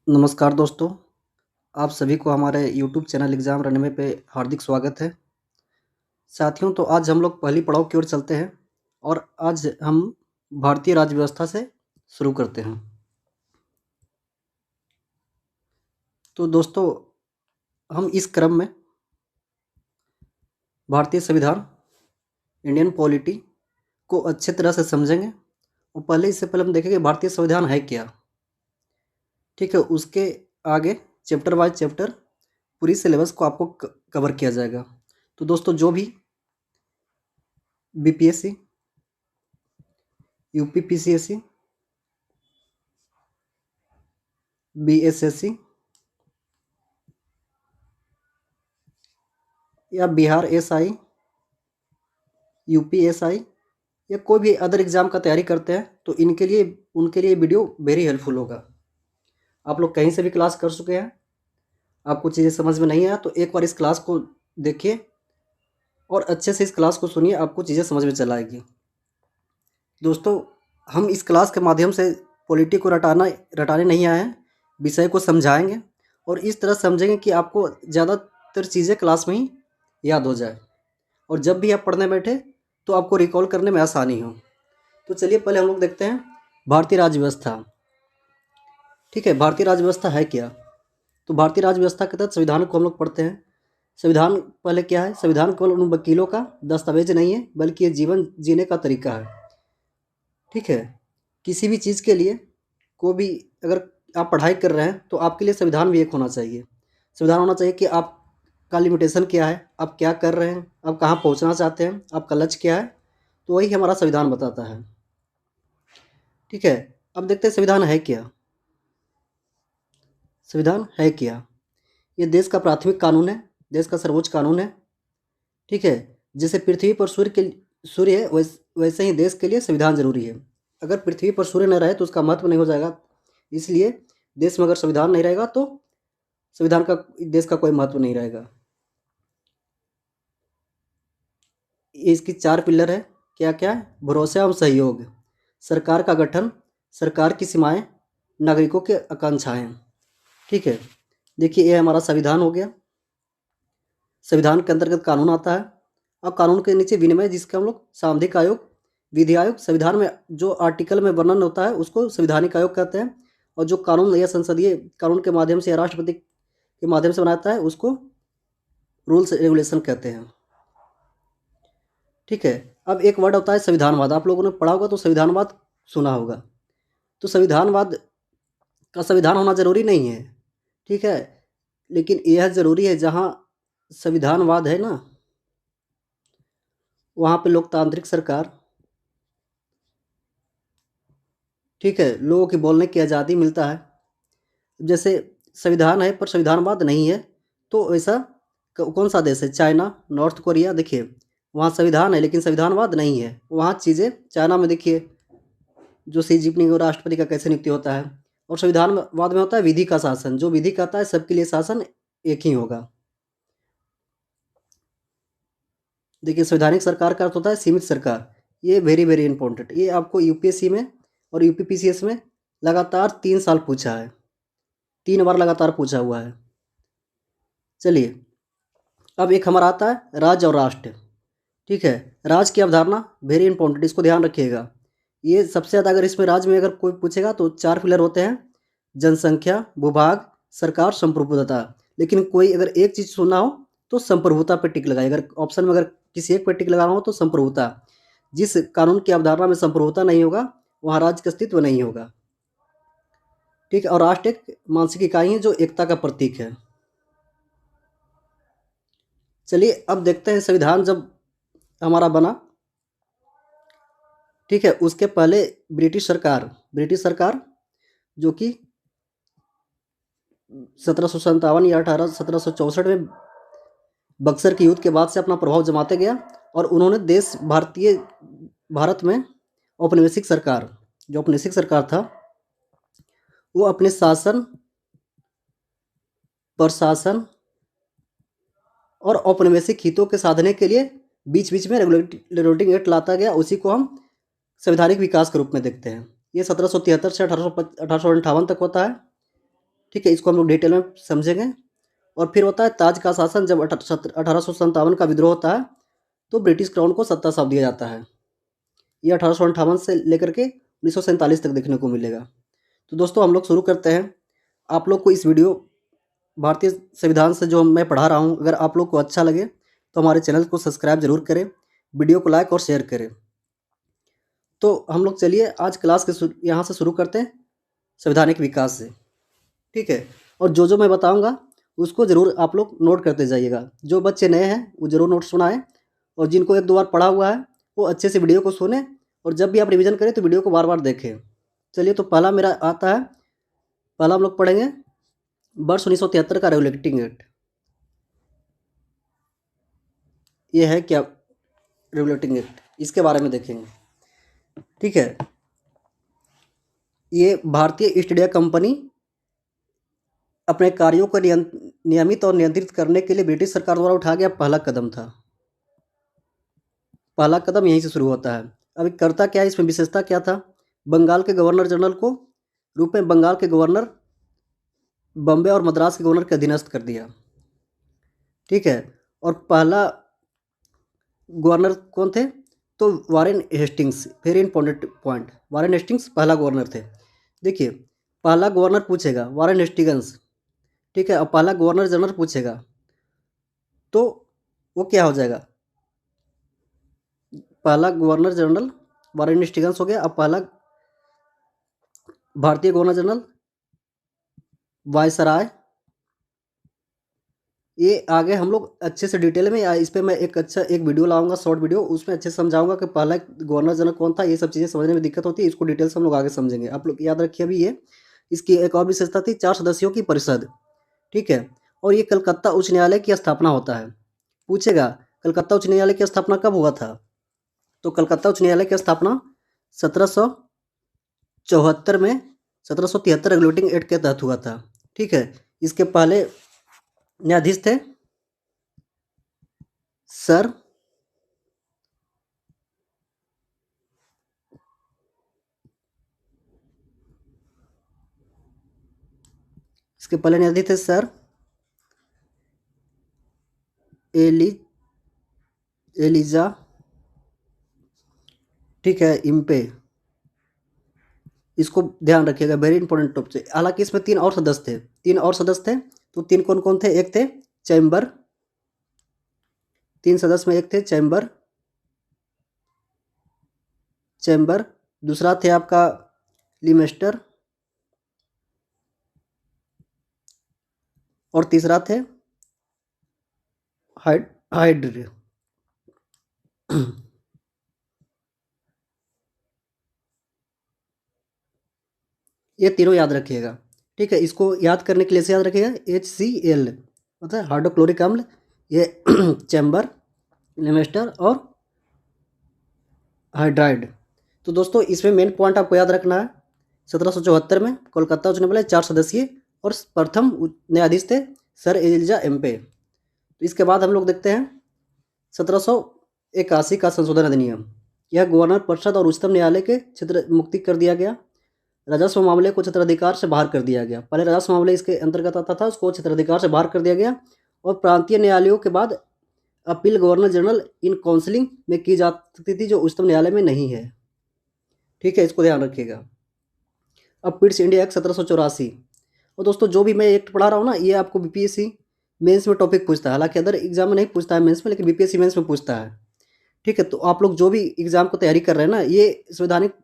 नमस्कार दोस्तों, आप सभी को हमारे यूट्यूब चैनल एग्ज़ाम रनवे पे हार्दिक स्वागत है। साथियों, तो आज हम लोग पहली पड़ाव की ओर चलते हैं और आज हम भारतीय राज्य व्यवस्था से शुरू करते हैं। तो दोस्तों, हम इस क्रम में भारतीय संविधान, इंडियन पॉलिटी को अच्छे तरह से समझेंगे और इससे पहले हम देखेंगे भारतीय संविधान है क्या? ठीक है, उसके आगे चैप्टर बाय चैप्टर पूरी सिलेबस को आपको कवर किया जाएगा। तो दोस्तों, जो भी बीपीएससी, यूपी पीसीएससी, बीएसएससी या बिहार एसआई, यूपी एसआई या कोई भी अदर एग्ज़ाम का तैयारी करते हैं तो उनके लिए वीडियो वेरी हेल्पफुल होगा। आप लोग कहीं से भी क्लास कर चुके हैं, आपको चीज़ें समझ में नहीं आया तो एक बार इस क्लास को देखिए और अच्छे से इस क्लास को सुनिए, आपको चीज़ें समझ में चल आएगी। दोस्तों, हम इस क्लास के माध्यम से पॉलिटी को रटाने नहीं आए हैं, विषय को समझाएंगे और इस तरह समझेंगे कि आपको ज़्यादातर चीज़ें क्लास में ही याद हो जाए और जब भी आप पढ़ने बैठे तो आपको रिकॉल करने में आसानी हो। तो चलिए पहले हम लोग देखते हैं भारतीय राज्य व्यवस्था। ठीक है, भारतीय राज्य व्यवस्था है क्या? तो भारतीय राज्य व्यवस्था के तहत संविधान को हम लोग पढ़ते हैं। संविधान पहले क्या है? संविधान केवल उन वकीलों का दस्तावेज नहीं है, बल्कि ये जीवन जीने का तरीका है। ठीक है, किसी भी चीज़ के लिए को भी अगर आप पढ़ाई कर रहे हैं तो आपके लिए संविधान भी एक होना चाहिए। संविधान होना चाहिए कि आपका लिमिटेशन क्या है, आप क्या कर रहे हैं, आप कहाँ पहुँचना चाहते हैं, आपका लक्ष्य क्या है, तो वही हमारा संविधान बताता है। ठीक है, अब देखते हैं संविधान है क्या। संविधान है क्या? ये देश का प्राथमिक कानून है, देश का सर्वोच्च कानून है। ठीक है, जैसे पृथ्वी पर सूर्य है वैसे ही देश के लिए संविधान जरूरी है। अगर पृथ्वी पर सूर्य न रहे तो उसका महत्व नहीं हो जाएगा, इसलिए देश में अगर संविधान नहीं रहेगा तो संविधान का देश का कोई महत्व नहीं रहेगा। ये इसकी 4 पिलर है। क्या क्या है? भरोसा एवं सहयोग, सरकार का गठन, सरकार की सीमाएं, नागरिकों की आकांक्षाएं। ठीक है, देखिए ये हमारा संविधान हो गया। संविधान के अंतर्गत कानून आता है और कानून के नीचे विनिमय, जिसके हम लोग सांविधिक आयोग, विधि आयोग, संविधान में जो आर्टिकल में वर्णन होता है उसको संवैधानिक आयोग कहते हैं और जो कानून या संसदीय कानून के माध्यम से या राष्ट्रपति के माध्यम से बनाता है उसको रूल्स रेगुलेशन कहते हैं। ठीक है, अब एक वर्ड होता है संविधानवाद। आप लोगों ने पढ़ा होगा तो संविधानवाद सुना होगा। तो संविधानवाद का संविधान होना जरूरी नहीं है, ठीक है, लेकिन यह जरूरी है जहाँ संविधानवाद है ना, वहाँ पे लोकतांत्रिक सरकार, ठीक है, लोगों की बोलने की आज़ादी मिलता है। जैसे संविधान है पर संविधानवाद नहीं है, तो ऐसा कौन सा देश है? China, north Korea. देखिए वहाँ संविधान है लेकिन संविधानवाद नहीं है। वहाँ चीज़ें, चाइना में देखिए जो सी जिनपिंग और राष्ट्रपति का कैसे नियुक्ति होता है, और संविधानवाद में होता है विधि का शासन, जो विधि कहता है सबके लिए शासन एक ही होगा। देखिए संवैधानिक सरकार का अर्थ होता है सीमित सरकार। ये वेरी वेरी इंपॉर्टेंट, ये आपको यूपीएससी में और यूपीपीसीएस में लगातार 3 साल पूछा है, 3 बार लगातार पूछा हुआ है। चलिए, अब एक हमारा आता है राज्य और राष्ट्र। ठीक है, राज्य की अवधारणा वेरी इंपॉर्टेंट, इसको ध्यान रखिएगा। ये सबसे ज़्यादा अगर इसमें राज्य में अगर कोई पूछेगा तो 4 पिलर होते हैं: जनसंख्या, भूभाग, सरकार, संप्रभुता। लेकिन कोई अगर एक चीज़ सुनना हो तो संप्रभुता पे टिक लगाए। अगर ऑप्शन में अगर किसी एक पे टिक लगाना हो तो संप्रभुता। जिस कानून की अवधारणा में संप्रभुता नहीं होगा वहाँ राज्य का अस्तित्व नहीं होगा। ठीक है, और राष्ट्र एक मानसिक इकाई है जो एकता का प्रतीक है। चलिए अब देखते हैं संविधान जब हमारा बना, ठीक है, उसके पहले ब्रिटिश सरकार जो कि 1757 या 1764 में बक्सर के युद्ध के बाद से अपना प्रभाव जमाते गया और उन्होंने भारत में औपनिवेशिक सरकार था, वो अपने शासन, प्रशासन और औपनिवेशिक हितों के साधने के लिए बीच बीच में रेगुलेटिंग एक्ट लाता गया। उसी को हम संवैधानिक विकास के रूप में देखते हैं। ये 1773 से 1858 तक होता है। ठीक है, इसको हम लोग डिटेल में समझेंगे। और फिर होता है ताज का शासन। जब 1857 का विद्रोह होता है तो ब्रिटिश क्राउन को सत्ता सौंप दिया जाता है। ये 1858 से लेकर के 1947 तक देखने को मिलेगा। तो दोस्तों हम लोग शुरू करते हैं। आप लोग को इस वीडियो भारतीय संविधान से जो मैं पढ़ा रहा हूँ, अगर आप लोग को अच्छा लगे तो हमारे चैनल को सब्सक्राइब जरूर करें, वीडियो को लाइक और शेयर करें। तो हम लोग चलिए आज क्लास के यहाँ से शुरू करते हैं, संवैधानिक विकास से। ठीक है, और जो मैं बताऊँगा उसको ज़रूर आप लोग नोट करते जाइएगा। जो बच्चे नए हैं वो ज़रूर नोट्स बनाएं, और जिनको एक दो बार पढ़ा हुआ है वो अच्छे से वीडियो को सुने, और जब भी आप रिवीजन करें तो वीडियो को बार बार देखें। चलिए, तो पहला मेरा आता है, पहला हम लोग पढ़ेंगे वर्ष 1973 का रेगुलेटिंग एक्ट। ये है क्या रेगुलेटिंग एक्ट, इसके बारे में देखेंगे। ठीक है, ये भारतीय ईस्ट इंडिया कंपनी अपने कार्यों को नियमित और नियंत्रित करने के लिए ब्रिटिश सरकार द्वारा उठाया गया पहला कदम था। पहला कदम यहीं से शुरू होता है। अब करता क्या है, इसमें विशेषता क्या था? बंगाल के गवर्नर जनरल को रूप में बंगाल के गवर्नर बॉम्बे और मद्रास के गवर्नर के अधीनस्थ कर दिया। ठीक है, और पहला गवर्नर कौन थे? तो Warren Hastings. Very important point, Warren Hastings पहला गवर्नर थे। देखिए, पहला गवर्नर पूछेगा वारेन हेस्टिंग्स, ठीक है, और पहला गवर्नर जनरल पूछेगा तो वो क्या हो जाएगा? पहला गवर्नर जनरल वारेन हेस्टिंग्स हो गया। अब पहला भारतीय गवर्नर जनरल वायसराय। ये आगे हम लोग अच्छे से डिटेल में, इस पर मैं एक वीडियो लाऊंगा, शॉर्ट वीडियो, उसमें अच्छे से समझाऊंगा कि पहला गवर्नर जनरल कौन था। ये सब चीज़ें समझने में दिक्कत होती है, इसको डिटेल से हम लोग आगे समझेंगे। आप लोग याद रखिए अभी ये, इसकी एक और विशेषता थी, 4 सदस्यों की परिषद। ठीक है, और ये कलकत्ता उच्च न्यायालय की स्थापना होता है। पूछेगा कलकत्ता उच्च न्यायालय की स्थापना कब हुआ था? तो कलकत्ता उच्च न्यायालय की स्थापना 1774 में, 1773 रेगुलेटिंग एक्ट के तहत हुआ था। ठीक है, इसके पहले न्यायाधीश थे सर इसके पहले न्यायाधीश थे सर एली एलिजा, ठीक है, इम्पे। इसको ध्यान रखिएगा, वेरी इंपॉर्टेंट टॉपिक से। हालांकि इसमें 3 और सदस्य थे, 3 और सदस्य थे। तो 3 कौन कौन थे? एक थे चैम्बर, 3 सदस्य में एक थे चैम्बर, दूसरा थे आपका लिमेस्टर, और तीसरा थे हाइड्र। ये तीनों याद रखिएगा। ठीक है, इसको याद करने के लिए से याद रखिएगा HCl होता है हाइड्रोक्लोरिक अम्ल। ये चैम्बर, लिमेस्टर और हाइड्राइड। तो दोस्तों इसमें मेन पॉइंट आपको याद रखना है, 1774 में कोलकाता उच्च न्यायालय 4 सदस्यीय, और प्रथम न्यायाधीश थे सर एलिजा एम्पे। तो इसके बाद हम लोग देखते हैं 1781 का संशोधन अधिनियम। यह गवर्नर परिषद और उच्चतम न्यायालय के क्षेत्र मुक्ति कर दिया गया। राजस्व मामले को क्षेत्राधिकार से बाहर कर दिया गया। पहले राजस्व मामले इसके अंतर्गत आता था, उसको क्षेत्राधिकार से बाहर कर दिया गया। और प्रांतीय न्यायालयों के बाद appeal governor general in counselling में की जा सकती थी, जो उच्चतम न्यायालय में नहीं है। ठीक है, इसको ध्यान रखिएगा। अब पिट्स इंडिया एक्ट 1784। और दोस्तों जो भी मैं एक्ट पढ़ा रहा हूँ ना, ये आपको बीपीएससी मेंस में टॉपिक पूछता है। हालांकि अदर एग्जाम में नहीं पूछता है मेंस में, लेकिन बीपीएससी मेंस में पूछता है। ठीक है, तो आप लोग जो भी एग्जाम को तैयारी कर रहे हैं ना, ये संवैधानिक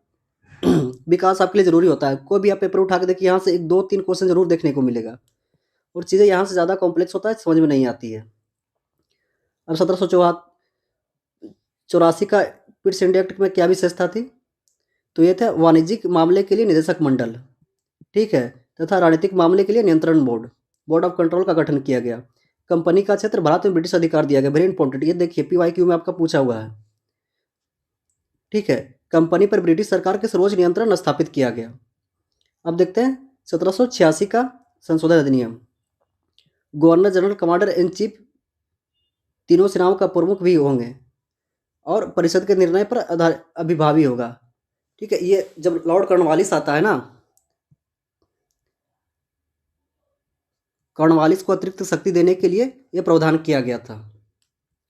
विकास आपके लिए जरूरी होता है। कोई भी आप पेपर उठा के देखिए, यहाँ से 1 2 3 क्वेश्चन जरूर देखने को मिलेगा, और चीज़ें यहाँ से ज़्यादा कॉम्प्लेक्स होता है, समझ में नहीं आती है। अब 1784 का पिट्स इंडिया एक्ट में क्या विशेषता थी? तो ये था वाणिज्यिक मामले के लिए निदेशक मंडल, ठीक है, तथा राजनीतिक मामले के लिए नियंत्रण बोर्ड, बोर्ड ऑफ कंट्रोल का गठन किया गया। कंपनी का क्षेत्र भारत में ब्रिटिश अधिकार दिया गया। वेरी इंपॉर्टेंट, ये देखिए PYQ में आपका पूछा हुआ है। ठीक है, कंपनी पर ब्रिटिश सरकार के सर्वोच्च नियंत्रण स्थापित किया गया। अब देखते हैं 1786 का संशोधन अधिनियम। Governor general, commander in chief, तीनों सेनाओं का प्रमुख भी होंगे, और परिषद के निर्णय पर अभिभावी होगा। ठीक है, ये जब लॉर्ड कॉर्नवालिस आता है ना, कॉर्नवालिस को अतिरिक्त शक्ति देने के लिए यह प्रावधान किया गया था।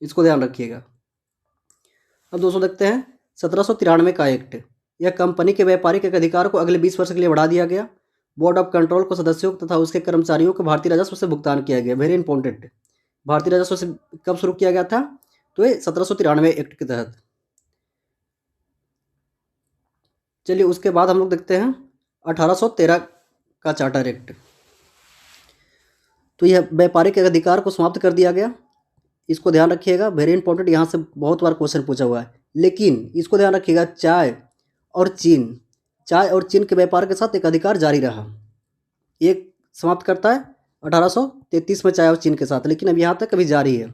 इसको ध्यान रखिएगा। अब दोस्तों देखते हैं 1793 का एक्ट। यह कंपनी के व्यापारिक अधिकार को अगले 20 वर्ष के लिए बढ़ा दिया गया। बोर्ड ऑफ कंट्रोल को सदस्यों तथा उसके कर्मचारियों को भारतीय राजस्व से भुगतान किया गया। Very important. भारतीय राजस्व से कब शुरू किया गया था? तो ये 1793 एक्ट के तहत। चलिए उसके बाद हम लोग देखते हैं 1813 का चार्टर एक्ट। तो यह व्यापारिक अधिकार को समाप्त कर दिया गया। इसको ध्यान रखिएगा, वेरी इंपॉर्टेंट, यहाँ से बहुत बार क्वेश्चन पूछा हुआ है। लेकिन इसको ध्यान रखिएगा, चाय और चीन के व्यापार के साथ एक अधिकार जारी रहा। एक समाप्त करता है 1833 में चाय और चीन के साथ, लेकिन अब यहाँ तक अभी जारी है।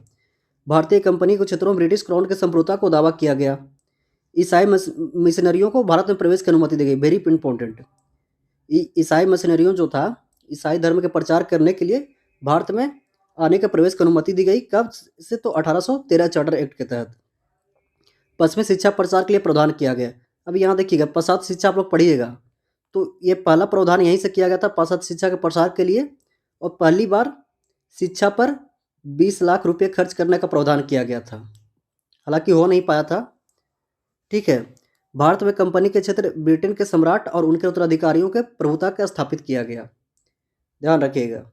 भारतीय कंपनी को क्षेत्रों में ब्रिटिश क्राउन के संप्रभुता को दावा किया गया। ईसाई मिशनरियों को भारत में प्रवेश की अनुमति दी गई। Very important. ईसाई मिशनरियों जो था, ईसाई धर्म के प्रचार करने के लिए भारत में आने का प्रवेश की अनुमति दी गई। कब से? तो 1813 चार्टर एक्ट के तहत। पश्चिमी शिक्षा प्रचार के लिए प्रावधान किया गया। अब यहाँ देखिएगा, पाश्चात्य शिक्षा आप लोग पढ़िएगा, तो ये पहला प्रावधान यहीं से किया गया था पाश्चात्य शिक्षा के प्रसार के लिए। और पहली बार शिक्षा पर 20 लाख रुपये खर्च करने का प्रावधान किया गया था। हालांकि हो नहीं पाया था। ठीक है। भारत में कंपनी के क्षेत्र ब्रिटेन के सम्राट और उनके उत्तराधिकारियों के प्रभुता का स्थापित किया गया। ध्यान रखिएगा।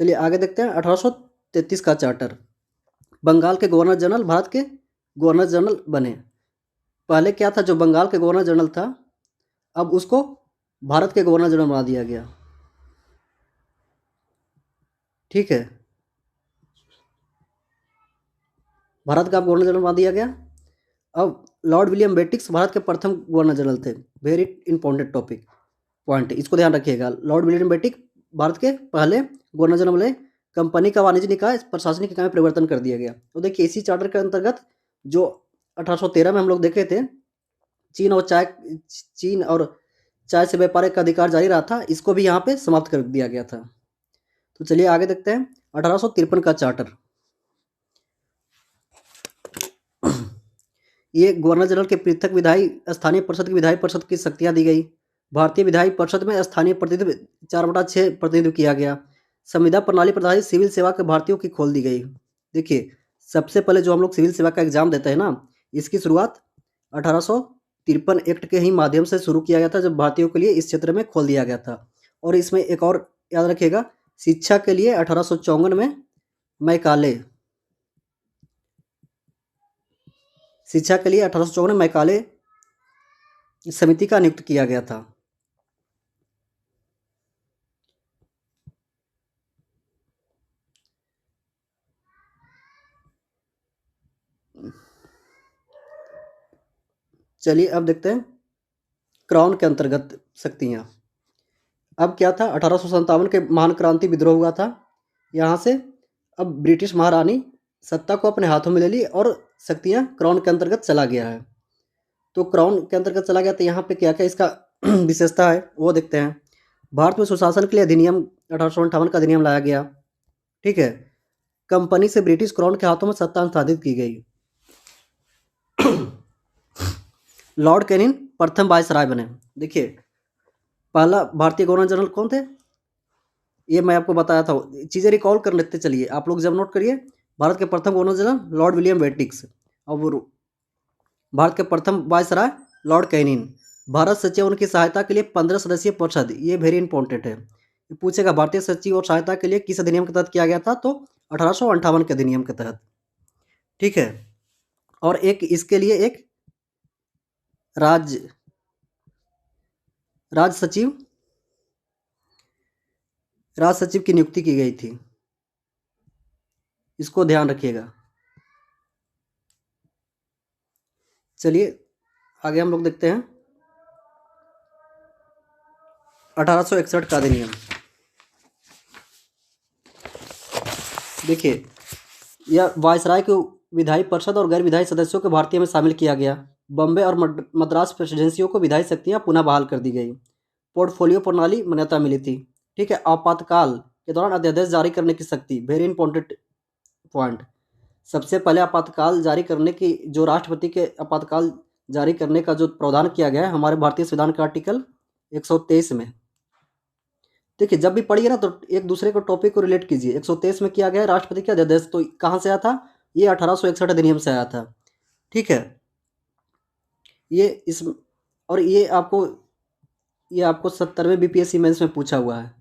चलिए आगे देखते हैं 1833 का चार्टर। बंगाल के गवर्नर जनरल भारत के गवर्नर जनरल बने। पहले क्या था, जो बंगाल के गवर्नर जनरल था, अब उसको भारत के गवर्नर जनरल बना दिया गया। ठीक है, भारत का गवर्नर जनरल बना दिया गया। अब लॉर्ड विलियम बेटिक्स भारत के प्रथम गवर्नर जनरल थे। वेरी इंपॉर्टेंट टॉपिक पॉइंट, इसको ध्यान रखिएगा। लॉर्ड विलियम बेटिक भारत के पहले गवर्नर जनरल बने। कंपनी का वाणिज्य निकाय प्रशासनिक इकाई में परिवर्तन कर दिया गया। तो देखिए, इसी चार्टर के अंतर्गत जो 1813 में हम लोग देखे थे, चीन और चाय से व्यापारिक का अधिकार जारी रहा था, इसको भी यहाँ पे समाप्त कर दिया गया था। तो चलिए आगे देखते हैं 1853 का चार्टर। ये गवर्नर जनरल के पृथक विधायी स्थानीय परिषद की विधायी परिषद की शक्तियां दी गई। भारतीय विधायी परिषद में स्थानीय प्रतिनिधित्व 4/6 प्रतिनिधित्व किया गया। संविदा प्रणाली पर आधारित सिविल सेवा के भारतीयों की खोल दी गई। देखिए, सबसे पहले जो हम लोग सिविल सेवा का एग्जाम देते हैं ना, इसकी शुरुआत 1853 एक्ट के ही माध्यम से शुरू किया गया था, जब भारतीयों के लिए इस क्षेत्र में खोल दिया गया था। और इसमें एक और याद रखिएगा, शिक्षा के लिए 1854 में मैकाले शिक्षा के लिए 1854 में मैकाले समिति का नियुक्त किया गया था। चलिए अब देखते हैं क्राउन के अंतर्गत शक्तियां। अब क्या था, 1857 के महान क्रांति विद्रोह हुआ था। यहाँ से अब ब्रिटिश महारानी सत्ता को अपने हाथों में ले ली और शक्तियां क्राउन के अंतर्गत चला गया है। तो क्राउन के अंतर्गत चला गया, तो यहाँ पे क्या क्या इसका विशेषता है वो देखते हैं। भारत में सुशासन के लिए अधिनियम 1858 का अधिनियम लाया गया। ठीक है। कंपनी से ब्रिटिश क्राउन के हाथों में सत्ता हस्तांतरित की गई। लॉर्ड कैनिंग प्रथम वायसराय बने। देखिए, पहला भारतीय गवर्नर जनरल कौन थे, ये मैं आपको बताया था। चीज़ें रिकॉल कर लेते चलिए, आप लोग जब नोट करिए। भारत के प्रथम गवर्नर जनरल लॉर्ड विलियम बेटिक्स, और भारत के प्रथम वायसराय लॉर्ड कैनिंग। भारत सचिव उनकी सहायता के लिए 15 सदस्यीय परिषद। ये वेरी इंपॉर्टेंट है, ये पूछेगा भारतीय सचिव और सहायता के लिए किस अधिनियम के तहत किया गया था, तो 1858 के अधिनियम के तहत। ठीक है। और एक इसके लिए एक राज सचिव की नियुक्ति की गई थी। इसको ध्यान रखिएगा। चलिए आगे हम लोग देखते हैं 1861 का अधिनियम। देखिए, यह वायसराय के विधायी परिषद और गैर विधायी सदस्यों को भारतीय में शामिल किया गया। बॉम्बे और मद्रास प्रेसिडेंसियों को विधायी शक्तियां पुनः बहाल कर दी गई। पोर्टफोलियो प्रणाली मान्यता मिली थी। ठीक है। आपातकाल के दौरान अध्यादेश जारी करने की शक्ति, वेरी इंपॉर्टेंट पॉइंट। सबसे पहले आपातकाल जारी करने की, जो राष्ट्रपति के आपातकाल जारी करने का जो प्रावधान किया गया है हमारे भारतीय संविधान के आर्टिकल 123 में, देखिए जब भी पढ़िए ना तो एक दूसरे को टॉपिक को रिलेट कीजिए। 123 में किया गया है राष्ट्रपति के अध्यादेश, तो कहाँ से आया था? ये 1861 अधिनियम से आया था। ठीक है, ये इस और ये आपको 70वें बीपीएससी मेंस में पूछा हुआ है।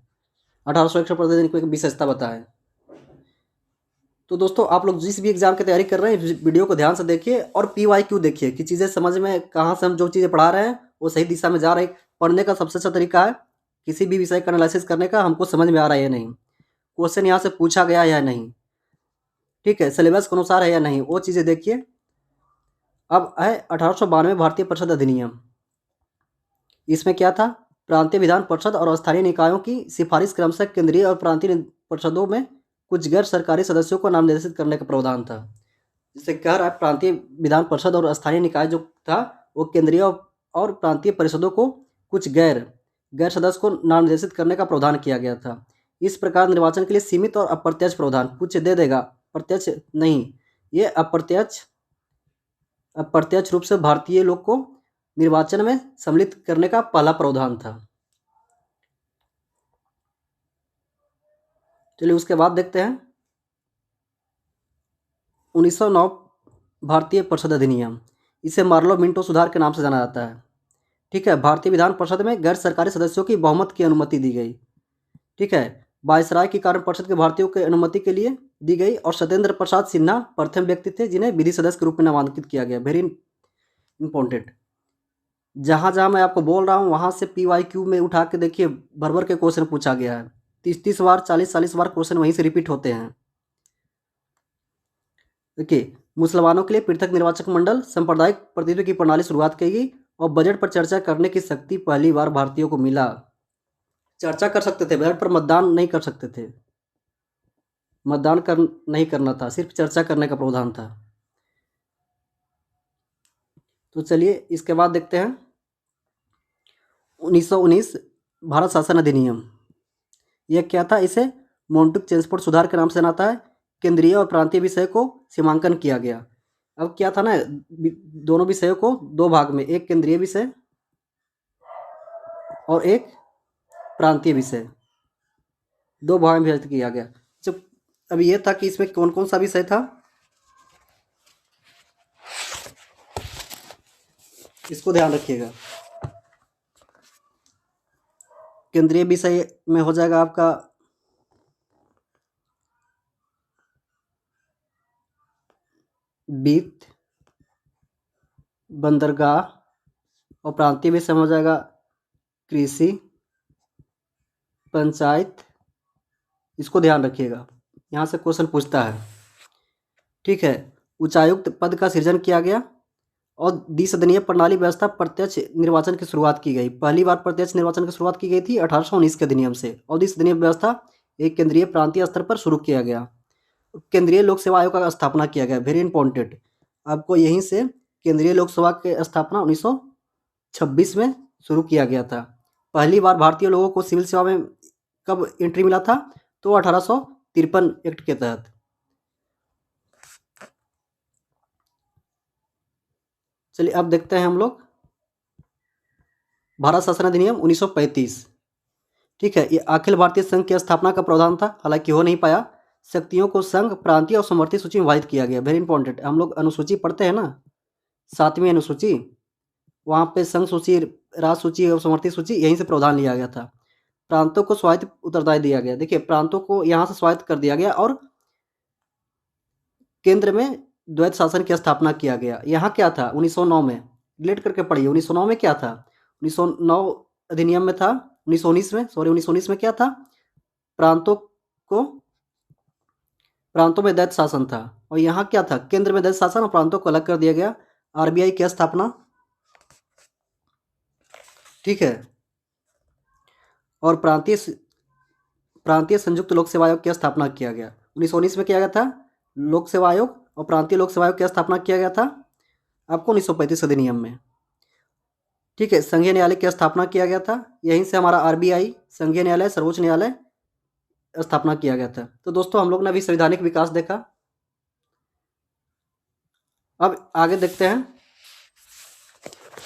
1861 प्रतिदिन को एक विशेषता बताएं। तो दोस्तों आप लोग जिस भी एग्जाम की तैयारी कर रहे हैं वीडियो को ध्यान से देखिए और PYQ देखिए कि चीज़ें समझ में कहाँ से हम जो चीज़ें पढ़ा रहे हैं वो सही दिशा में जा रही। पढ़ने का सबसे अच्छा तरीका है किसी भी विषय का एनालिसिस करने का, हमको समझ में आ रहा है या नहीं, क्वेश्चन यहाँ से पूछा गया है या नहीं, ठीक है, सिलेबस के अनुसार है या नहीं, वो चीज़ें देखिए। अब है 1892 भारतीय परिषद अधिनियम। इसमें क्या था? प्रांतीय विधान परिषद और स्थानीय निकायों की सिफारिश क्रमशः केंद्रीय और प्रांतीय परिषदों में कुछ गैर सरकारी सदस्यों को नाम निर्देशित करने का प्रावधान था। जिससे कह रहा है प्रांतीय विधान परिषद और स्थानीय निकाय जो था वो केंद्रीय और प्रांतीय परिषदों को कुछ गैर सदस्य को नाम निर्देशित करने का प्रावधान किया गया था। इस प्रकार निर्वाचन के लिए सीमित और अप्रत्यक्ष प्रावधान, कुछ दे देगा, प्रत्यक्ष नहीं, ये अप्रत्यक्ष रूप से भारतीय लोग को निर्वाचन में सम्मिलित करने का पहला प्रावधान था। चलिए उसके बाद देखते हैं 1909 भारतीय परिषद अधिनियम। इसे मार्लो मिंटो सुधार के नाम से जाना जाता है। ठीक है, भारतीय विधान परिषद में गैर सरकारी सदस्यों की बहुमत की अनुमति दी गई। ठीक है, वायसराय की कारण परिषद के भारतीयों की अनुमति के लिए दी गई और सत्येंद्र प्रसाद सिन्हा प्रथम व्यक्ति थे जिन्हें विधि सदस्य के रूप में नामांकित किया गया। Very important. जहाँ जहाँ मैं आपको बोल रहा हूँ वहाँ से PYQ में उठा के देखिए, भर भर के क्वेश्चन पूछा गया है। 30 बार 40 बार क्वेश्चन वहीं से रिपीट होते हैं। देखिए, मुसलमानों के लिए पृथक निर्वाचक मंडल, सांप्रदायिक प्रतिनिधित्व की प्रणाली शुरुआत की गई और बजट पर चर्चा करने की शक्ति पहली बार भारतीयों को मिला। चर्चा कर सकते थे, बजट पर मतदान नहीं कर सकते थे, मतदान कर नहीं करना था, सिर्फ चर्चा करने का प्रावधान था। तो चलिए इसके बाद देखते हैं 1919 भारत शासन अधिनियम। यह क्या था? इसे मॉन्टूक चेम्सफोर्ड सुधार के नाम से जाना है। केंद्रीय और प्रांतीय विषय को सीमांकन किया गया। अब क्या था ना, दोनों विषयों को दो भाग में, एक केंद्रीय विषय और एक प्रांतीय विषय, दो भाग में विभाजित किया गया। जब अब ये था कि इसमें कौन कौन सा विषय था, इसको ध्यान रखिएगा। केंद्रीय विषय में हो जाएगा आपका वित्त, बंदरगाह, और प्रांतीय विषय में हो जाएगा कृषि, पंचायत। इसको ध्यान रखिएगा, यहाँ से क्वेश्चन पूछता है। ठीक है, उच्चायुक्त पद का सृजन किया गया और द्विसदनीय प्रणाली व्यवस्था प्रत्यक्ष निर्वाचन की शुरुआत की गई। पहली बार प्रत्यक्ष निर्वाचन की शुरुआत की गई थी 1819 के अधिनियम से और द्विसदनीय व्यवस्था एक केंद्रीय प्रांतीय स्तर पर शुरू किया गया। केंद्रीय लोक सेवा आयोग का स्थापना किया गया। वेरी इंपॉर्टेंट, आपको यहीं से केंद्रीय लोक सेवा की स्थापना 1926 में शुरू किया गया था। पहली बार भारतीय लोगों को सिविल सेवा में कब एंट्री मिला था? तो 1853 एक्ट के तहत। चलिए अब देखते हैं हम लोग भारत शासन अधिनियम 1935। ठीक है, ये अखिल भारतीय संघ की स्थापना का प्रावधान था, हालांकि हो नहीं पाया। शक्तियों को संघ, प्रांतीय और समवर्ती सूची में विभाजित किया गया। वेरी इंपॉर्टेंट, हम लोग अनुसूची पढ़ते हैं ना, 7वीं अनुसूची, वहाँ पे संघ सूची, राज सूची और समवर्ती सूची यहीं से प्रावधान लिया गया था। प्रांतों को स्वायत्त उत्तरदायी दिया गया। देखिए, प्रांतों को यहाँ से स्वायत्त कर दिया गया और केंद्र में द्वैत शासन की स्थापना किया गया। यहाँ क्या था 1909 में, रिलेट करके पढ़िए। 1909 में क्या था? 1909 अधिनियम में था, 1919 में, सॉरी 1919 में क्या था? प्रांतों को, प्रांतों में दैत्य शासन था और यहाँ क्या था? केंद्र में दैत्य शासन और प्रांतों को अलग कर दिया गया। RBI की स्थापना, ठीक है, और प्रांतीय संयुक्त लोक सेवा आयोग की स्थापना किया गया। 1919 में किया गया था लोक सेवा आयोग और प्रांतीय लोक सेवा आयोग की स्थापना किया गया था आपको 1935 अधिनियम में। ठीक है, संघीय न्यायालय की स्थापना किया गया था, यहीं से हमारा RBI, संघीय न्यायालय, सर्वोच्च न्यायालय स्थापना किया गया था। तो दोस्तों हम लोग ने अभी संवैधानिक विकास देखा। अब आगे देखते हैं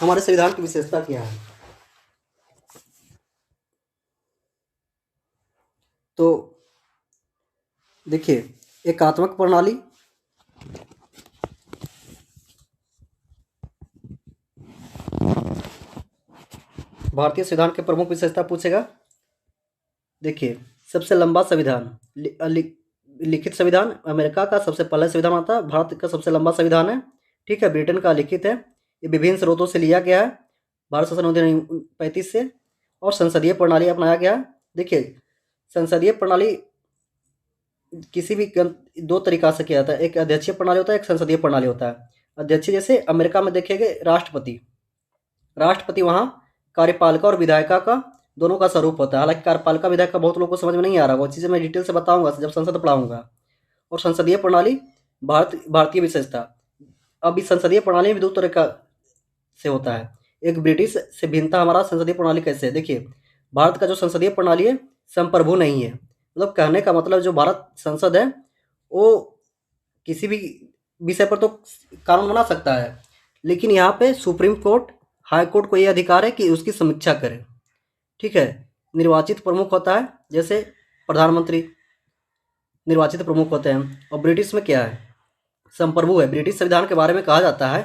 हमारे संविधान की विशेषता क्या है। तो देखिए, एकात्मक प्रणाली, भारतीय संविधान के प्रमुख विशेषता पूछेगा। देखिए, सबसे लंबा संविधान, लिखित संविधान अमेरिका का सबसे पहला संविधान आता है, भारत का सबसे लंबा संविधान है। ठीक है, ब्रिटेन का लिखित है, ये विभिन्न स्रोतों से लिया गया है, भारत शासन अधिनियम 35 से, और संसदीय प्रणाली अपनाया गया है। देखिए, संसदीय प्रणाली किसी भी दो तरीका से किया जाता है, एक अध्यक्षीय प्रणाली होता है, एक संसदीय प्रणाली होता है। अध्यक्षीय जैसे अमेरिका में देखेंगे राष्ट्रपति, राष्ट्रपति वहाँ कार्यपालिका और विधायिका का दोनों का स्वरूप होता है। हालांकि कार्यपालिका विधायिका बहुत लोगों को समझ में नहीं आ रहा, वो चीज़ें मैं डिटेल से बताऊंगा जब संसद पढ़ाऊंगा। और संसदीय प्रणाली भारतीय विशेषता, अब इस संसदीय प्रणाली में दो तरह का से होता है। एक ब्रिटिश से भिन्नता हमारा संसदीय प्रणाली कैसे है। देखिए, भारत का जो संसदीय प्रणाली है संप्रभु नहीं है, मतलब कहने का मतलब जो भारत संसद है वो किसी भी विषय पर तो कानून बना सकता है, लेकिन यहाँ पे सुप्रीम कोर्ट, हाई कोर्ट को ये अधिकार है कि उसकी समीक्षा करे। ठीक है, निर्वाचित प्रमुख होता है, जैसे प्रधानमंत्री निर्वाचित प्रमुख होते हैं। और ब्रिटिश में क्या है, संप्रभु है। ब्रिटिश संविधान के बारे में कहा जाता है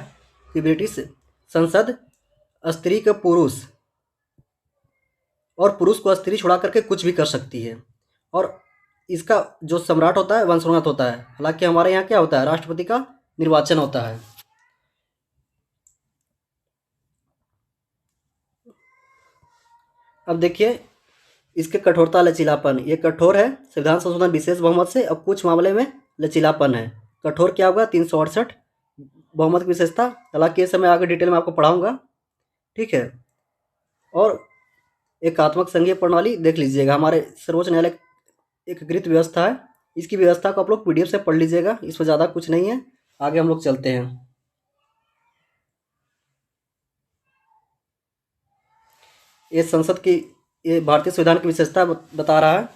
कि ब्रिटिश संसद स्त्री के पुरुष और पुरुष को स्त्री छुड़ा करके कुछ भी कर सकती है, और इसका जो सम्राट होता है वंशोन्नत होता है। हालांकि हमारे यहाँ क्या होता है, राष्ट्रपति का निर्वाचन होता है। अब देखिए इसके कठोरता, लचीलापन, ये कठोर है संविधान संशोधन विशेष बहुमत से, और कुछ मामले में लचीलापन है। कठोर क्या होगा, 368 बहुमत की विशेषता, हालांकि ये समय आगे डिटेल में आपको पढ़ाऊंगा। ठीक है, और एकात्मक संघीय प्रणाली देख लीजिएगा, हमारे सर्वोच्च न्यायालय एकीकृत व्यवस्था है, इसकी व्यवस्था को आप लोग पीडीएफ से पढ़ लीजिएगा, इसमें ज़्यादा कुछ नहीं है। आगे हम लोग चलते हैं। ये संसद की, ये भारतीय संविधान की विशेषता बता रहा है।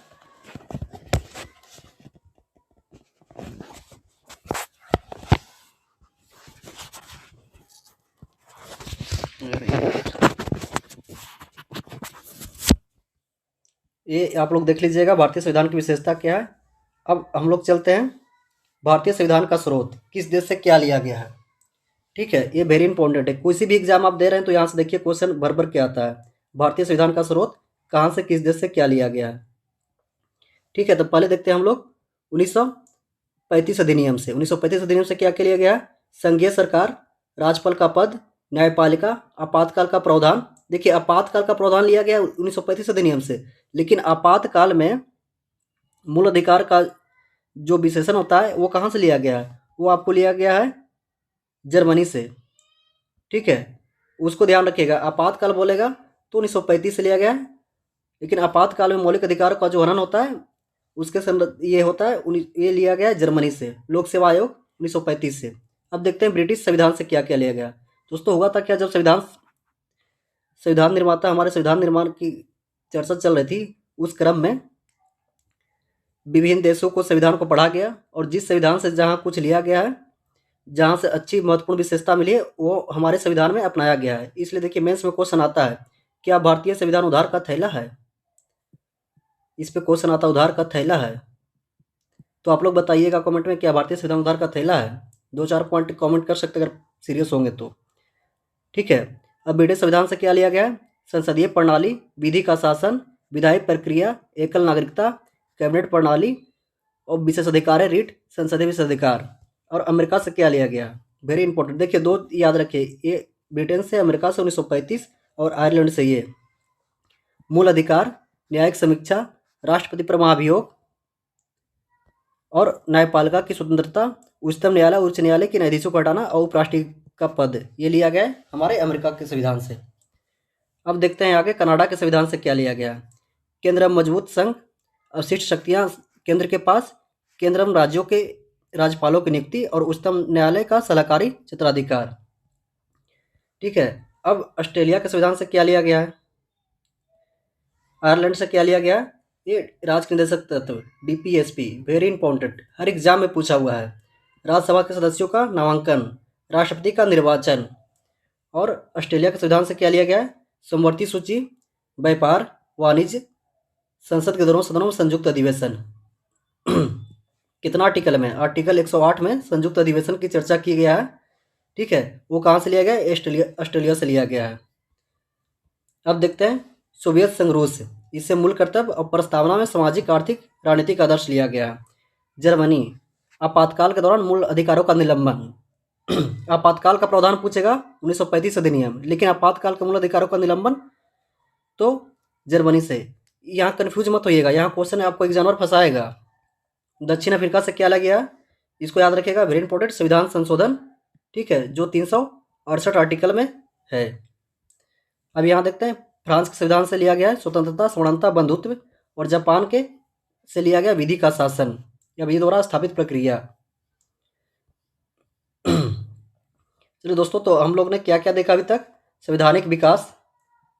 ये आप लोग देख लीजिएगा भारतीय संविधान की विशेषता क्या है। अब हम लोग चलते हैं, भारतीय संविधान का स्रोत किस देश से क्या लिया गया है। ठीक है, ये वेरी इंपॉर्टेंट है, किसी भी एग्जाम आप दे रहे हैं तो यहाँ से देखिए क्वेश्चन भर भर के आता है। भारतीय संविधान का स्रोत कहाँ से, किस देश से क्या लिया गया है। ठीक है, तो पहले देखते हैं हम लोग 1935 अधिनियम से। 1935 अधिनियम से क्या क्या लिया गया है, संघीय सरकार, राज्यपाल का पद, न्यायपालिका, आपातकाल का प्रावधान। देखिए, आपातकाल का प्रावधान लिया गया 1935 अधिनियम से, लेकिन आपातकाल में मूल अधिकार का जो विशेषण होता है वो कहाँ से लिया गया है, वो आपको लिया गया है जर्मनी से। ठीक है, उसको ध्यान रखिएगा, आपातकाल बोलेगा तो 1935 से लिया गया है, लेकिन आपातकाल में मौलिक अधिकार का जो हनन होता है उसके ये होता है, ये लिया गया है जर्मनी से, लोक सेवा आयोग 1935 से। अब देखते हैं ब्रिटिश संविधान से क्या क्या लिया गया। दोस्तों, हुआ था क्या, जब संविधान निर्माता, हमारे संविधान निर्माण की चर्चा चल रही थी, उस क्रम में विभिन्न देशों को संविधान को पढ़ा गया, और जिस संविधान से जहाँ कुछ लिया गया है, जहाँ से अच्छी महत्वपूर्ण विशेषता मिली है, वो हमारे संविधान में अपनाया गया है। इसलिए देखिए मेंस में क्वेश्चन आता है, क्या भारतीय संविधान उधार का थैला है। इस पे क्वेश्चन आता है, उधार का थैला है। तो आप लोग बताइएगा कमेंट में, क्या भारतीय संविधान उधार का थैला है। 2-4 पॉइंट कमेंट कर सकते अगर सीरियस होंगे तो। ठीक है, अब ब्रिटिश संविधान से क्या लिया गया है, संसदीय प्रणाली, विधि का शासन, विधायी प्रक्रिया, एकल नागरिकता, कैबिनेट प्रणाली, और विशेषाधिकार है रीट, संसदीय विशेषाधिकार। और अमेरिका से क्या लिया गया, वेरी इंपॉर्टेंट, देखिए दो याद रखिए, ये ब्रिटेन से, अमेरिका से 1935, और आयरलैंड से ये मूल अधिकार, न्यायिक समीक्षा, राष्ट्रपति पर महाभियोग, और न्यायपालिका की स्वतंत्रता, उच्चतम न्यायालय, उच्च न्यायालय के न्यायाधीशों को हटाना, और उपराष्ट्रपति का पद, ये लिया गया है हमारे अमेरिका के संविधान से। अब देखते हैं आगे कनाडा के संविधान से क्या लिया गया। केंद्र मजबूत संघ, अवशिष्ट शक्तियां केंद्र के पास, केंद्र राज्यों के राज्यपालों की नियुक्ति, और उच्चतम न्यायालय का सलाहकारी क्षेत्राधिकार। ठीक है, अब ऑस्ट्रेलिया के संविधान से क्या लिया गया है, आयरलैंड से क्या लिया गया, ये राज निदेशक तत्व, डीपीएसपी, वेरी इंपॉर्टेंट, हर एग्जाम में पूछा हुआ है। राज्यसभा के सदस्यों का नामांकन, राष्ट्रपति का निर्वाचन। और ऑस्ट्रेलिया के संविधान से क्या लिया गया है, समवर्ती सूची, व्यापार, वाणिज्य, संसद के दोनों सदनों में संयुक्त अधिवेशन। कितना आर्टिकल में? आर्टिकल 108 में संयुक्त अधिवेशन की चर्चा की गया है। ठीक है, वो कहाँ से लिया गया है? ऑस्ट्रेलिया से लिया गया है। अब देखते हैं सोवियत संघ रूस, इससे मूल कर्तव्य और प्रस्तावना में सामाजिक, आर्थिक, राजनीतिक आदर्श लिया गया है। जर्मनी, आपातकाल के दौरान मूल अधिकारों का निलंबन। आपातकाल का प्रावधान पूछेगा 1935 अधिनियम, लेकिन आपातकाल के मूल अधिकारों का निलंबन तो जर्मनी से। यहाँ कन्फ्यूज मत होइएगा, यहाँ क्वेश्चन आपको एग्जामिनर फंसाएगा। दक्षिण अफ्रीका से क्या लिया गया? इसको याद रखिएगा, वेरी इंपॉर्टेंट, संविधान संशोधन। ठीक है, जो 368 आर्टिकल में है। अब यहाँ देखते हैं फ्रांस के संविधान से लिया गया है स्वतंत्रता, समानता, बंधुत्व, और जापान के से लिया गया विधि का शासन या विधि द्वारा स्थापित प्रक्रिया। चलिए दोस्तों, तो हम लोग ने क्या क्या देखा अभी तक? संवैधानिक विकास,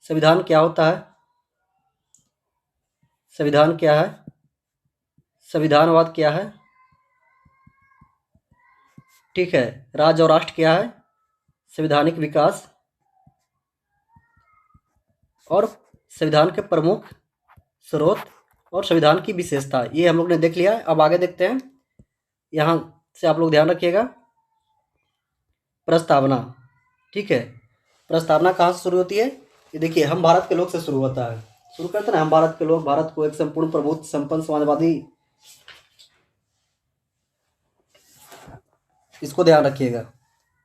संविधान क्या होता है, संविधान क्या है, संविधानवाद क्या है, ठीक है, राज्य और राष्ट्र क्या है, संवैधानिक विकास, और संविधान के प्रमुख स्रोत और संविधान की विशेषता, ये हम लोग ने देख लिया है। अब आगे देखते हैं, यहाँ से आप लोग ध्यान रखिएगा, प्रस्तावना। ठीक है, प्रस्तावना कहाँ से शुरू होती है? ये देखिए, हम भारत के लोग से शुरू होता है। शुरू करते हैं ना, हम भारत के लोग, भारत को एक संपूर्ण प्रभुत्व, संपन्न, समाजवादी, इसको ध्यान रखिएगा।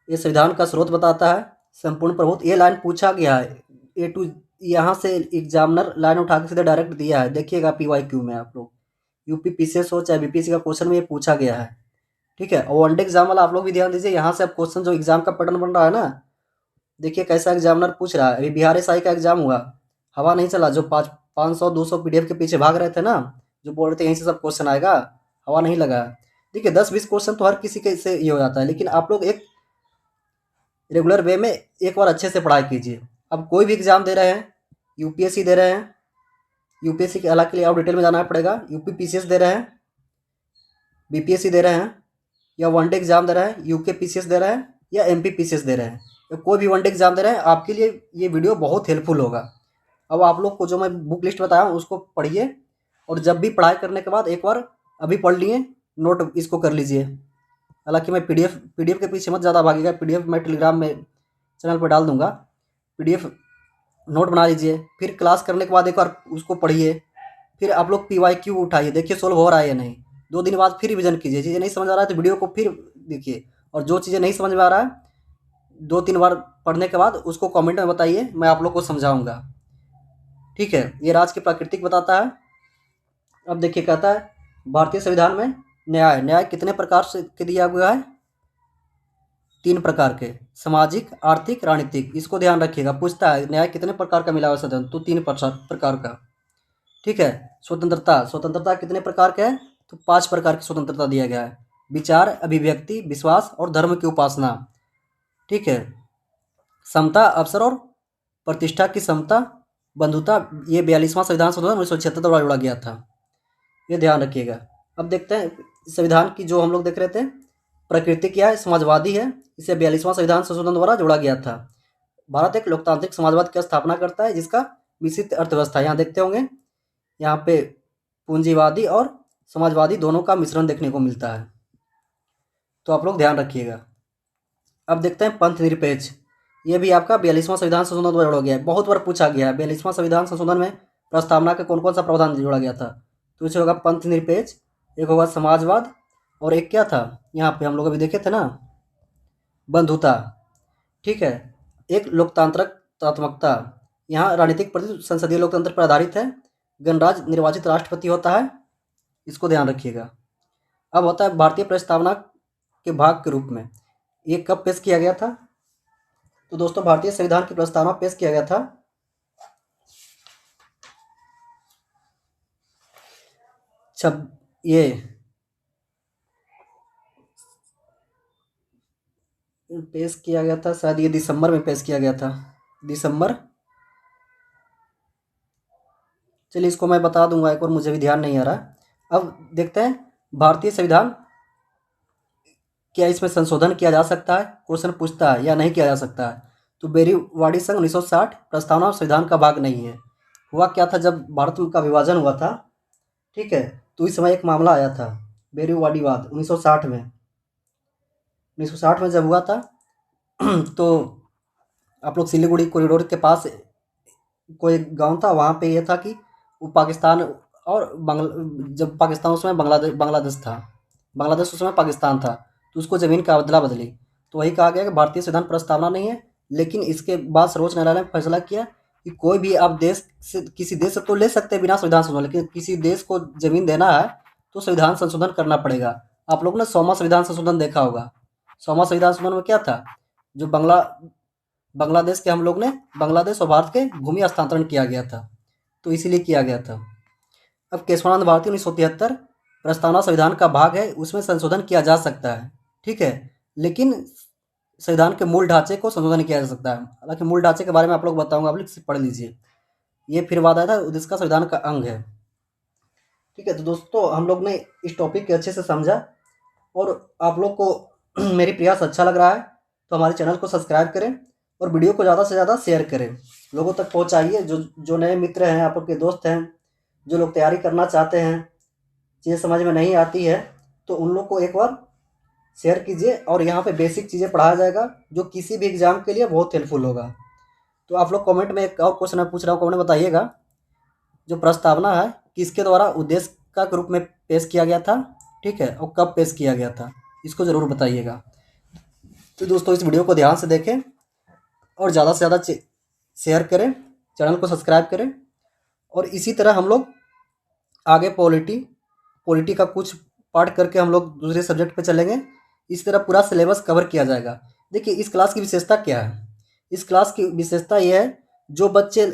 ये संविधान का स्रोत बताता है, संपूर्ण प्रभुत्व। ये लाइन पूछा गया है, ए टू, यहाँ से एग्जामिनर लाइन उठा के सीधे डायरेक्ट दिया है, देखिएगा PYQ में आप लोग, यूपी PCS हो चाहे BPSC का क्वेश्चन में ये पूछा गया है। ठीक है, और वनडे एग्जाम वाला आप लोग भी ध्यान दीजिए, यहाँ से अब क्वेश्चन जो एग्जाम का पैटर्न बन रहा है ना, देखिए कैसा एग्जामिनर पूछ रहा है। अभी बिहार SI का एग्जाम हुआ, हवा नहीं चला, जो 500-200 PDF के पीछे भाग रहे थे ना, जो बोल रहे थे यहीं से सब क्वेश्चन आएगा, हवा नहीं लगा। देखिए 10-20 क्वेश्चन तो हर किसी के से ये हो जाता है, लेकिन आप लोग एक रेगुलर वे में एक बार अच्छे से पढ़ाई कीजिए। अब कोई भी एग्जाम दे रहे हैं, UPSC दे रहे हैं, UPSC के अलग के लिए और डिटेल में जाना पड़ेगा, UP PCS दे रहे हैं, BPSC दे रहे हैं, या वनडे एग्जाम दे रहे हैं, UK PCS दे रहे हैं, या MP PCS दे रहे हैं, या कोई भी वनडे एग्जाम दे रहे हैं, आपके लिए ये वीडियो बहुत हेल्पफुल होगा। अब आप लोग को जो मैं बुक लिस्ट बताया हूँ उसको पढ़िए, और जब भी पढ़ाई करने के बाद एक बार अभी पढ़ लिए, नोट इसको कर लीजिए। हालांकि मैं PDF के पीछे मत ज़्यादा भागिएगा, PDF मैं टेलीग्राम में चैनल पर डाल दूंगा, PDF नोट बना लीजिए, फिर क्लास करने के बाद एक बार उसको पढ़िए, फिर आप लोग PYQ उठाइए, देखिए सोल्व हो रहा है या नहीं। 2 दिन बाद फिर रिविजन कीजिए, चीज़ें नहीं समझ आ रहा है तो वीडियो को फिर देखिए, और जो चीज़ें नहीं समझ में आ रहा है 2-3 बार पढ़ने के बाद उसको कमेंट में बताइए, मैं आप लोग को समझाऊंगा। ठीक है, ये राज की प्राकृतिक बताता है। अब देखिए, कहता है भारतीय संविधान में न्याय कितने प्रकार से के दिया हुआ है? 3 प्रकार के, सामाजिक, आर्थिक, राजनीतिक। इसको ध्यान रखिएगा, पूछता है न्याय कितने प्रकार का मिला हुआ सदन, तो 3 प्रकार का। ठीक है, स्वतंत्रता कितने प्रकार का है? तो 5 प्रकार की स्वतंत्रता दिया गया है, विचार, अभिव्यक्ति, विश्वास और धर्म की उपासना। ठीक है, समता, अवसर और प्रतिष्ठा की समता, बंधुता, ये 42वां संविधान संशोधन 1976 द्वारा जोड़ा गया था, ये ध्यान रखिएगा। अब देखते हैं संविधान की, जो हम लोग देख रहे थे, प्रकृति क्या है? समाजवादी है, इसे 42वां संविधान संशोधन द्वारा जोड़ा गया था। भारत एक लोकतांत्रिक समाजवाद की स्थापना करता है, जिसका मिश्रित अर्थव्यवस्था, यहाँ देखते होंगे, यहाँ पे पूंजीवादी और समाजवादी दोनों का मिश्रण देखने को मिलता है, तो आप लोग ध्यान रखिएगा। अब देखते हैं पंथ निरपेक्ष, ये भी आपका 42वां संविधान संशोधन द्वारा जोड़ा गया है, बहुत बार पूछा गया है। 42वां संविधान संशोधन में प्रस्तावना के कौन कौन सा प्रावधान जोड़ा गया था? तो इसे होगा पंथ निरपेक्ष, एक होगा समाजवाद, और एक क्या था, यहाँ पे हम लोग अभी देखे थे ना, बंधुता। ठीक है, एक लोकतांत्रिकतात्मकता, यहाँ राजनीतिक प्रति संसदीय लोकतंत्र पर आधारित है, गणराज्य निर्वाचित राष्ट्रपति होता है, इसको ध्यान रखिएगा। अब होता है भारतीय प्रस्तावना के भाग के रूप में, ये कब पेश किया गया था? तो दोस्तों, भारतीय संविधान की प्रस्तावना पेश किया गया था ये पेश किया गया था, शायद ये दिसंबर में पेश किया गया था, दिसंबर। चलिए इसको मैं बता दूंगा एक और, मुझे भी ध्यान नहीं आ रहा। अब देखते हैं भारतीय संविधान, क्या इसमें संशोधन किया जा सकता है, क्वेश्चन पूछता है, या नहीं किया जा सकता है? तो बेरीवाडी संघ 1960 प्रस्तावना संविधान का भाग नहीं है। हुआ क्या था, जब भारत का विभाजन हुआ था, ठीक है, तो इस समय एक मामला आया था, बेरुवाड़ीवाद, 1960 में। 1960 में जब हुआ था तो आप लोग सिलीगुड़ी कॉरिडोर के पास कोई गांव था, वहाँ पे ये था कि वो पाकिस्तान और जब पाकिस्तान उस समय बांग्लादेश था, बांग्लादेश उस समय पाकिस्तान था, तो उसको ज़मीन का अदला बदली। तो वही कहा गया कि भारतीय संविधान प्रस्तावना नहीं है, लेकिन इसके बाद सर्वोच्च न्यायालय ने फैसला किया कि कोई भी आप देश से, किसी देश से तो ले सकते हैं बिना संविधान संशोधन, लेकिन किसी देश को ज़मीन देना है तो संविधान संशोधन करना पड़ेगा। आप लोग ने 100वां संविधान संशोधन देखा होगा। 100वां संविधान संशोधन में क्या था, जो बांग्लादेश के हम लोग ने बांग्लादेश और भारत के भूमि हस्तांतरण किया गया था, तो इसीलिए किया गया था। अब केशवानंद भारती 1973 प्रस्तावना संविधान का भाग है, उसमें संशोधन किया जा सकता है, ठीक है, लेकिन संविधान के मूल ढांचे को संशोधन नहीं किया जा सकता है। हालांकि मूल ढांचे के बारे में आप लोग बताऊंगा, आप लोग पढ़ लीजिए। ये फिर वादा था, जिसका संविधान का अंग है, ठीक है। तो दोस्तों, हम लोग ने इस टॉपिक के अच्छे से समझा, और आप लोग को मेरी प्रयास अच्छा लग रहा है तो हमारे चैनल को सब्सक्राइब करें और वीडियो को ज़्यादा से ज़्यादा शेयर करें, लोगों तक पहुंचाइए। जो जो नए मित्र हैं, आप आपके दोस्त हैं, जो लोग तैयारी करना चाहते हैं, चीज़ें समझ में नहीं आती है, तो उन लोग को एक बार शेयर कीजिए। और यहाँ पे बेसिक चीज़ें पढ़ाया जाएगा जो किसी भी एग्ज़ाम के लिए बहुत हेल्पफुल होगा। तो आप लोग कमेंट में एक और क्वेश्चन मैं पूछ रहा हूँ, कमेंट में बताइएगा, जो प्रस्तावना है किसके द्वारा उद्देश्य का रूप में पेश किया गया था, ठीक है, और कब पेश किया गया था, इसको ज़रूर बताइएगा। तो दोस्तों, इस वीडियो को ध्यान से देखें और ज़्यादा से ज़्यादा शेयर करें, चैनल को सब्सक्राइब करें, और इसी तरह हम लोग आगे पॉलिटी का कुछ पार्ट करके हम लोग दूसरे सब्जेक्ट पे चलेंगे। इस तरह पूरा सिलेबस कवर किया जाएगा। देखिए, इस क्लास की विशेषता क्या है, इस क्लास की विशेषता ये है, जो बच्चे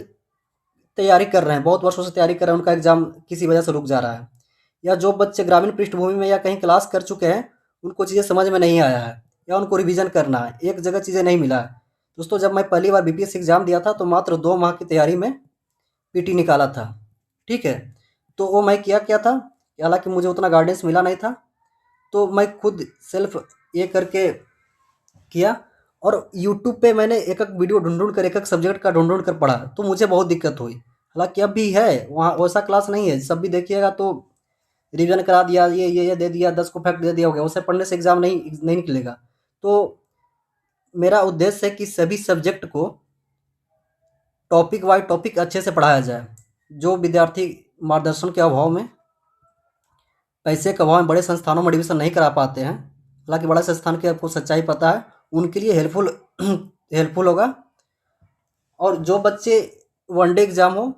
तैयारी कर रहे हैं, बहुत वर्षों से तैयारी कर रहे हैं, उनका एग्जाम किसी वजह से रुक जा रहा है, या जो बच्चे ग्रामीण पृष्ठभूमि में या कहीं क्लास कर चुके हैं, उनको चीज़ें समझ में नहीं आया है, या उनको रिवीजन करना है, एक जगह चीज़ें नहीं मिला है। दोस्तों, जब मैं पहली बार बीपीएससी एग्ज़ाम दिया था तो मात्र 2 माह की तैयारी में पीटी निकाला था, ठीक है। तो वो मैं किया क्या था, हालांकि मुझे उतना गाइडेंस मिला नहीं था, तो मैं खुद सेल्फ ये करके किया, और यूट्यूब पे मैंने एक-एक वीडियो ढूँढ-ढूँढ कर, एक-एक सब्जेक्ट का ढूँढ-ढूँढ कर पढ़ा, तो मुझे बहुत दिक्कत हुई। हालाँकि अब भी है, वहाँ वैसा क्लास नहीं है, सब भी देखिएगा तो रिवीजन करा दिया, ये दे दिया, 10 को फैक्ट दे दिया, हो गया। वैसे पढ़ने से एग्ज़ाम नहीं नहीं निकलेगा। तो मेरा उद्देश्य है कि सभी सब्जेक्ट को टॉपिक वाइज़ टॉपिक अच्छे से पढ़ाया जाए। जो विद्यार्थी मार्गदर्शन के अभाव में, पैसे के अभाव में बड़े संस्थानों में एडमिशन नहीं करा पाते हैं, हालाँकि बड़े संस्थान की आपको सच्चाई पता है, उनके लिए हेल्पफुल होगा। और जो बच्चे वनडे एग्ज़ाम हो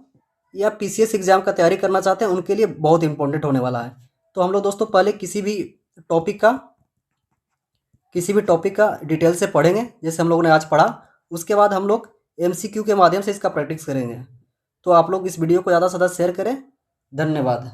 या पीसीएस एग्ज़ाम का तैयारी करना चाहते हैं, उनके लिए बहुत इम्पोर्टेंट होने वाला है। तो हम लोग दोस्तों पहले किसी भी टॉपिक का डिटेल से पढ़ेंगे, जैसे हम लोगों ने आज पढ़ा। उसके बाद हम लोग एमसीक्यू के माध्यम से इसका प्रैक्टिस करेंगे। तो आप लोग इस वीडियो को ज़्यादा से ज़्यादा शेयर करें। धन्यवाद।